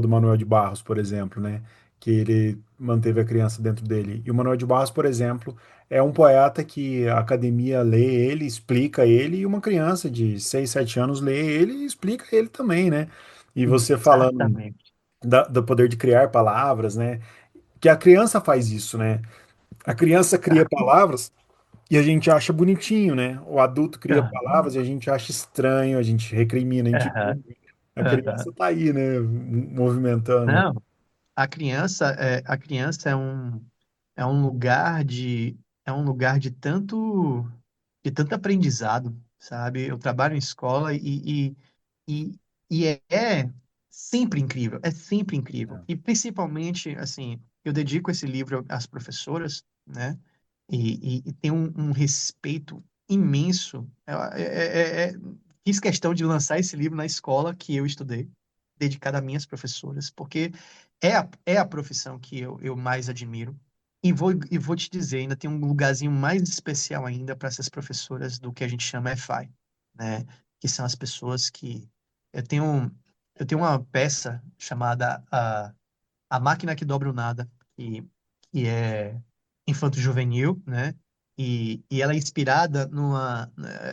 do Manuel de Barros, por exemplo, né? Que ele manteve a criança dentro dele. E o Manuel de Barros, por exemplo, é um poeta que a academia lê ele, explica ele, e uma criança de 6 7 anos lê ele e explica ele também, né? E você falando Exatamente. do poder de criar palavras, né? Que a criança faz isso, né? A criança cria palavras e a gente acha bonitinho, né? O adulto cria Aham, palavras e a gente acha estranho, a gente recrimina, a gente aham, a criança aham. tá aí, né? Movimentando. Não, a criança é um lugar de tanto aprendizado, sabe? Eu trabalho em escola e, e é sempre incrível, é sempre incrível. É. E principalmente, assim, eu dedico esse livro às professoras, né? E tenho um respeito imenso. Fiz questão de lançar esse livro na escola que eu estudei, dedicado a minhas professoras, porque é a profissão que eu mais admiro. E vou te dizer, ainda tem um lugarzinho mais especial ainda para essas professoras do que a gente chama EFI, né? Que são as pessoas que. Eu tenho, eu tenho uma peça chamada A Máquina que Dobra o Nada, que é infanto-juvenil, né? E ela é inspirada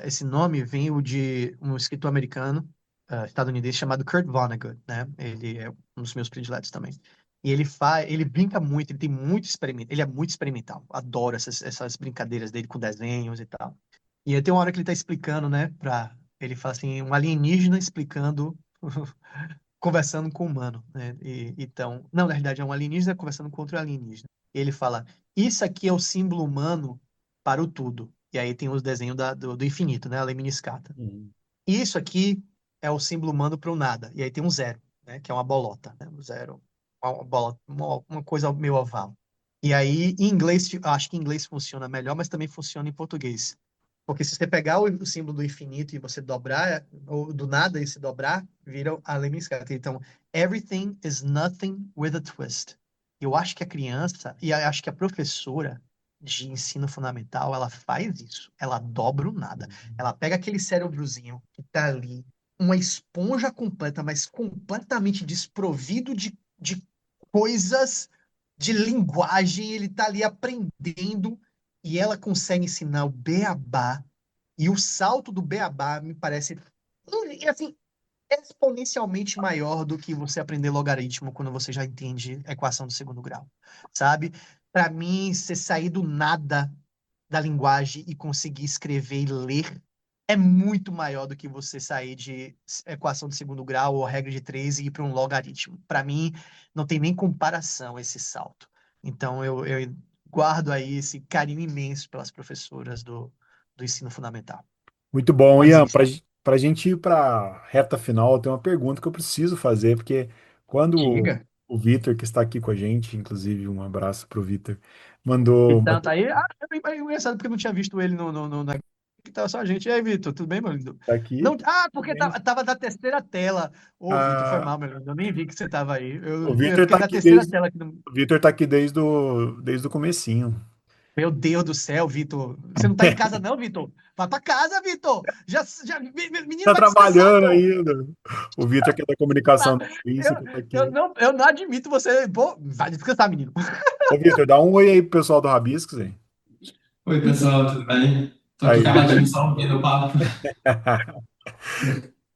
esse nome vem de um escritor americano, estadunidense, chamado Kurt Vonnegut, né? Ele é um dos meus prediletos também. E ele brinca muito, ele tem muito experimento, ele é muito experimental. Adoro essas brincadeiras dele com desenhos e tal. E aí tem uma hora que ele tá explicando, né? Ele fala assim, um alienígena explicando conversando com o humano, né? Então, não, na realidade é um alienígena conversando com outro alienígena. E ele fala: Isso aqui é o símbolo humano para o tudo. E aí tem os desenhos do infinito, né? A lemniscata. Uhum. Isso aqui é o símbolo humano para o nada. E aí tem um zero, né? Que é uma bolota, né? Um zero, uma bola, uma coisa meio oval. E aí, em inglês, eu acho que em inglês funciona melhor, mas também funciona em português. Porque se você pegar o símbolo do infinito e você dobrar, ou do nada e se dobrar, vira a lemniscata. Então, everything is nothing with a twist. Eu acho que a criança, e eu acho que a professora de ensino fundamental, ela faz isso. Ela dobra o nada. Ela pega aquele cérebrozinho que tá ali, uma esponja completa, mas completamente desprovido de coisas, de linguagem, ele tá ali aprendendo e ela consegue ensinar o beabá. E o salto do beabá me parece, assim, exponencialmente maior do que você aprender logaritmo quando você já entende a equação do segundo grau, sabe? Para mim, você sair do nada da linguagem e conseguir escrever e ler é muito maior do que você sair de equação de segundo grau ou regra de três e ir para um logaritmo. Para mim, não tem nem comparação esse salto. Então, eu guardo aí esse carinho imenso pelas professoras do ensino fundamental. Muito bom, Mas Ian. isso, Para a gente ir para a reta final, tem uma pergunta que eu preciso fazer, porque quando diga. o Vitor, que está aqui com a gente, inclusive um abraço para o Vitor, mandou uma. Então, tá aí. É engraçado porque eu não tinha visto ele no. que tá só a gente. E aí, Vitor, tudo bem, meu lindo? Tá aqui. Não, ah, Tudo porque bem? tava na terceira tela. Ô, Vitor, foi Ah, mal, meu lindo. Eu nem vi que você tava aí. o Eu Vitor fiquei tá na aqui terceira desde, tela aqui. o Vitor tá aqui desde o comecinho. Meu Deus do céu, Vitor. Você não tá em casa, não, Vitor? Vai pra casa, Vitor. Menino Tá vai descansar, trabalhando pô. ainda. O Vitor que é da comunicação da Suíça, que tá aqui. Eu não admito você. Pô, vai descansar, menino. Ô, Vitor, dá um oi aí pro pessoal do Rabiscos, aí. Oi, pessoal, tudo bem? Tô aqui Aí. caladinho só ouvindo o papo.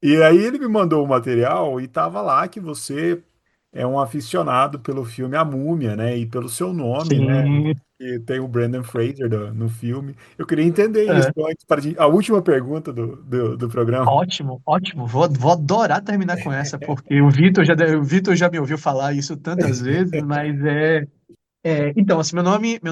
E aí ele me mandou o material e tava lá que você é um aficionado pelo filme A Múmia, né? E pelo seu nome, né? Sim. Que tem o Brandon Fraser no filme. Eu queria entender isso É. antes, a última pergunta do programa. Ótimo, ótimo. Vou adorar terminar com essa, porque o Vitor já me ouviu falar isso tantas vezes, mas então, assim, meu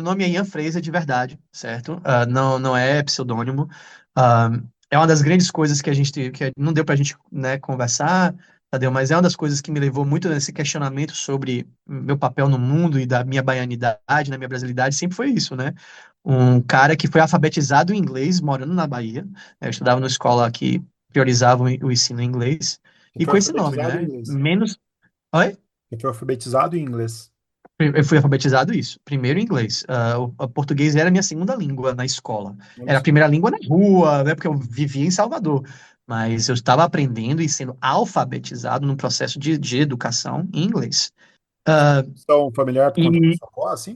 nome é Ian Fraser de verdade, certo? Não, não é pseudônimo. Ah, é uma das grandes coisas que a gente que não deu pra gente, né, conversar, Tadeu, mas é uma das coisas que me levou muito nesse questionamento sobre meu papel no mundo e da minha baianidade, na minha brasilidade, sempre foi isso, né? Um cara que foi alfabetizado em inglês, morando na Bahia. Eu estudava numa escola que priorizava o ensino em inglês, Você e foi com esse nome, alfabetizado em né? inglês. Menos. Oi? Você foi alfabetizado em inglês. Eu fui alfabetizado isso, primeiro em inglês. O português era a minha segunda língua na escola. Olha Era a só. primeira língua na rua, né? Porque eu vivia em Salvador. Mas eu estava aprendendo e sendo alfabetizado num processo de educação em inglês. Ah, São familiar por conta da e sua avó, assim?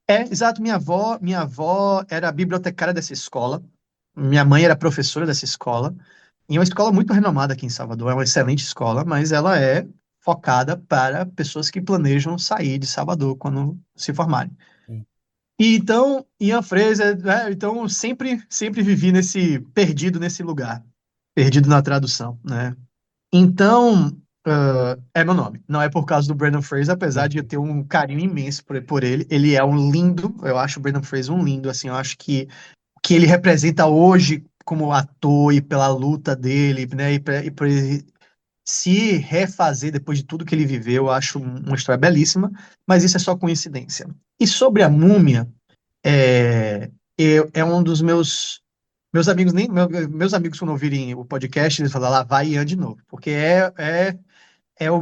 exato, minha avó era a bibliotecária dessa escola. Minha mãe era professora dessa escola. E é uma escola muito renomada aqui em Salvador, é uma excelente escola, mas ela é focada para pessoas que planejam sair de Salvador quando se formarem. Sim. E então, Ian Fraser, né, então sempre vivi perdido nesse lugar, perdido na tradução, né? Então, é meu nome. Não é por causa do Brandon Fraser, apesar de eu ter um carinho imenso por ele. Ele é um lindo, eu acho o Brandon Fraser um lindo, assim, eu acho que o que ele representa hoje como ator e pela luta dele, né, e por ele se refazer depois de tudo que ele viveu, eu acho uma história belíssima, mas isso é só coincidência. E sobre a múmia, é um dos meus amigos, meus amigos quando ouvirem o podcast, eles falam lá, vai Ian de novo, porque é o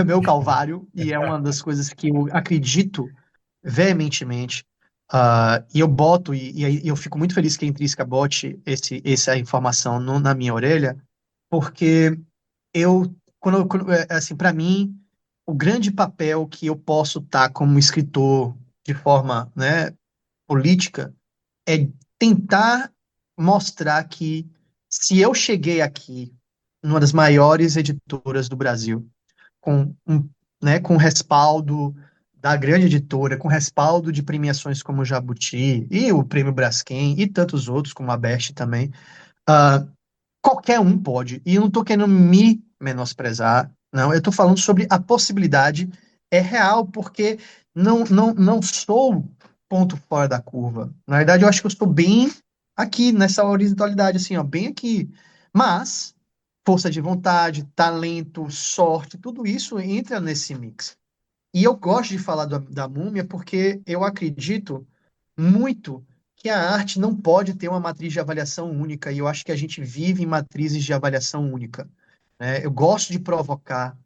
meu calvário e é uma das coisas que eu acredito veementemente. E eu boto, e aí eu fico muito feliz que a Intrínseca bote essa informação na minha orelha, porque assim, para mim, o grande papel que eu posso estar como escritor de forma, né, política é tentar mostrar que se eu cheguei aqui numa das maiores editoras do Brasil, com respaldo da grande editora, com respaldo de premiações como o Jabuti e o Prêmio Braskem e tantos outros, como a Best também, ah, qualquer um pode. E eu não estou querendo me menosprezar, não. Eu estou falando sobre a possibilidade é real, porque não sou ponto fora da curva. Na verdade, eu acho que eu estou bem aqui, nessa horizontalidade, assim, ó, bem aqui. Mas força de vontade, talento, sorte, tudo isso entra nesse mix. E eu gosto de falar da múmia porque eu acredito muito que a arte não pode ter uma matriz de avaliação única, e eu acho que a gente vive em matrizes de avaliação única, né? Eu gosto de provocar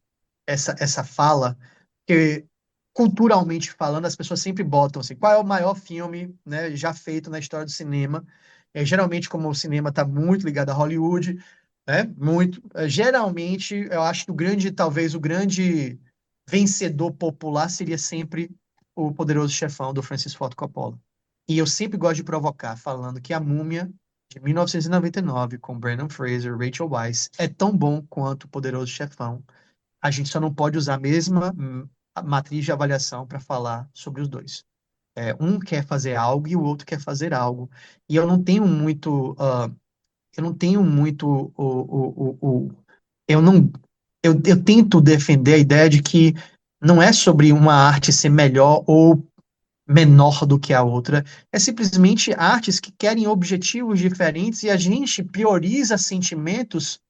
essa fala, porque culturalmente falando, as pessoas sempre botam assim, qual é o maior filme, né, já feito na história do cinema? Geralmente, como o cinema está muito ligado a Hollywood, né, muito, geralmente, eu acho que talvez o grande vencedor popular seria sempre o Poderoso Chefão do Francis Ford Coppola. E eu sempre gosto de provocar, falando que A Múmia, de 1999, com Brandon Fraser, Rachel Weisz, é tão bom quanto o Poderoso Chefão. A gente só não pode usar a mesma matriz de avaliação para falar sobre os dois. Um quer fazer algo e o outro quer fazer algo. E eu não tenho muito eu não, eu tento defender a ideia de que não é sobre uma arte ser melhor ou menor do que a outra, é simplesmente artes que querem objetivos diferentes e a gente prioriza sentimentos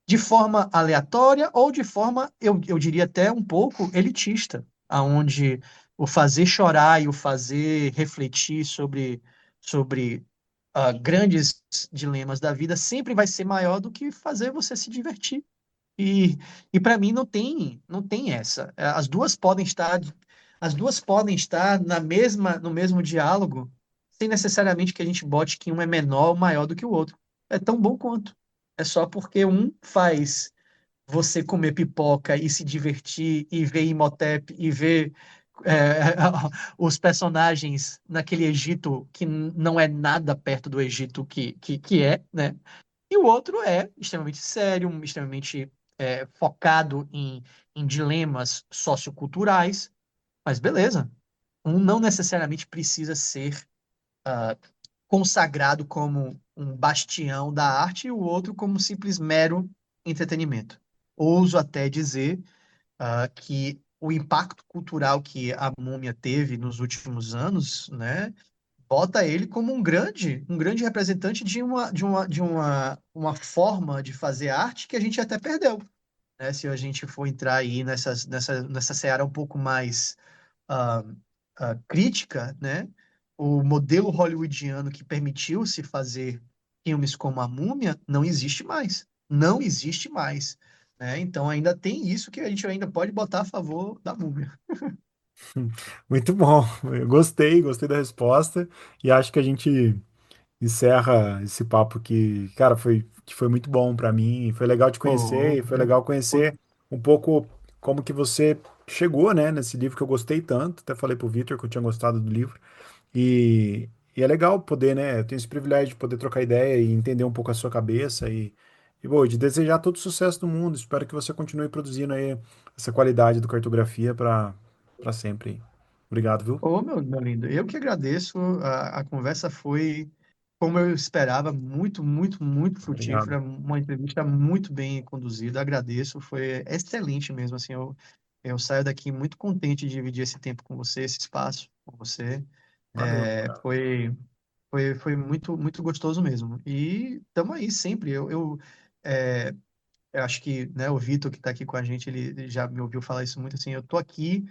de forma aleatória ou de forma, eu diria até um pouco elitista, aonde o fazer chorar e o fazer refletir sobre grandes dilemas da vida sempre vai ser maior do que fazer você se divertir. E, e para mim não tem essa. As duas podem estar no mesmo diálogo, sem necessariamente que a gente bote que um é menor ou maior do que o outro. É tão bom quanto. É só porque um faz você comer pipoca e se divertir e ver Imhotep e ver é, os personagens naquele Egito que não é nada perto do Egito que é, né? E o outro é extremamente sério, extremamente focado em dilemas socioculturais, mas beleza. Um não necessariamente precisa ser consagrado como um bastião da arte e o outro como simples mero entretenimento. Ouso até dizer que o impacto cultural que a Múmia teve nos últimos anos, né, bota ele como um grande representante de uma forma de fazer arte que a gente até perdeu, né? Se a gente for entrar aí nessa seara um pouco mais ah, crítica, né? O modelo hollywoodiano que permitiu se fazer filmes como A Múmia não existe mais. Não existe mais, né? Então ainda tem isso que a gente ainda pode botar a favor da Múmia. Muito bom. Eu gostei da resposta e acho que a gente encerra esse papo cara, que foi muito bom para mim. Foi legal te Oh, conhecer, foi legal conhecer um pouco como que você chegou, né, nesse livro que eu gostei tanto. Até falei pro Vitor que eu tinha gostado do livro. E é legal poder, né? Eu tenho esse privilégio de poder trocar ideia e entender um pouco a sua cabeça bom, de desejar todo o sucesso do mundo. Espero que você continue produzindo aí essa qualidade do cartografia para sempre. Obrigado, viu? Ô, meu lindo, eu que agradeço. A conversa foi, como eu esperava, muito, muito, muito Obrigado. frutífera. Uma entrevista muito bem conduzida. Agradeço, foi excelente mesmo. Assim, eu saio daqui muito contente de dividir esse tempo com você, esse espaço com você. Valeu, cara. Foi muito, muito gostoso mesmo. E estamos aí sempre. É, eu acho que, né, o Vitor que está aqui com a gente, ele já me ouviu falar isso muito assim. Eu tô aqui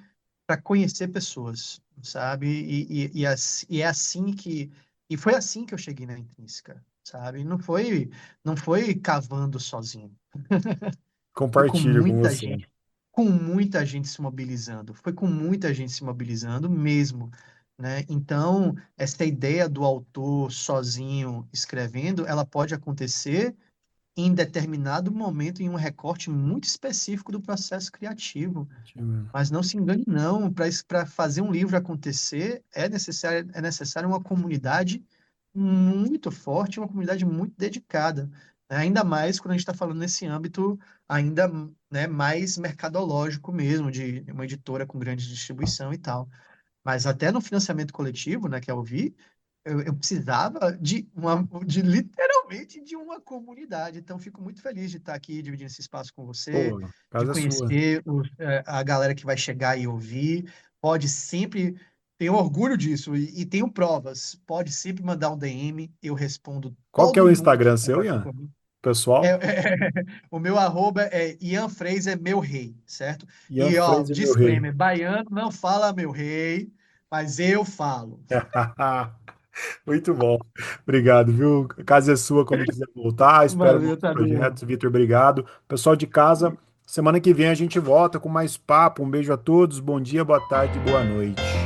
para conhecer pessoas, sabe? E é assim que e foi assim que eu cheguei na Intrínseca, sabe? Não foi cavando sozinho. Foi Compartilho com você. com muita gente se mobilizando. Foi com muita gente se mobilizando mesmo, né? Então, essa ideia do autor sozinho escrevendo, ela pode acontecer em determinado momento, em um recorte muito específico do processo criativo. Mas não se engane, não. Para fazer um livro acontecer, é necessário uma comunidade muito forte, uma comunidade muito dedicada, né? Ainda mais quando a gente está falando nesse âmbito ainda, né, mais mercadológico mesmo, de uma editora com grande distribuição e tal. Mas até no financiamento coletivo, né, que é o Vi, eu precisava literalmente de uma comunidade. Então, fico muito feliz de estar aqui dividindo esse espaço com você, Pô, a de casa é sua. conhecer a galera que vai chegar e ouvir. Pode sempre, tenho orgulho disso e tenho provas. Pode sempre mandar um DM, eu respondo Qual que é todo o mundo que Instagram seu, conversa Ian? comigo. Pessoal? O meu arroba é Ian Fraser, meu rei, certo? Ian E, ó, Fraser, meu rei. disclaimer, baiano não fala meu rei, mas eu falo. Muito bom. Obrigado, viu? A casa é sua quando quiser voltar. Espero Valeu, novos Tadeu. projetos. Vitor, obrigado. Pessoal de casa, semana que vem a gente volta com mais papo. Um beijo a todos. Bom dia, boa tarde, boa noite.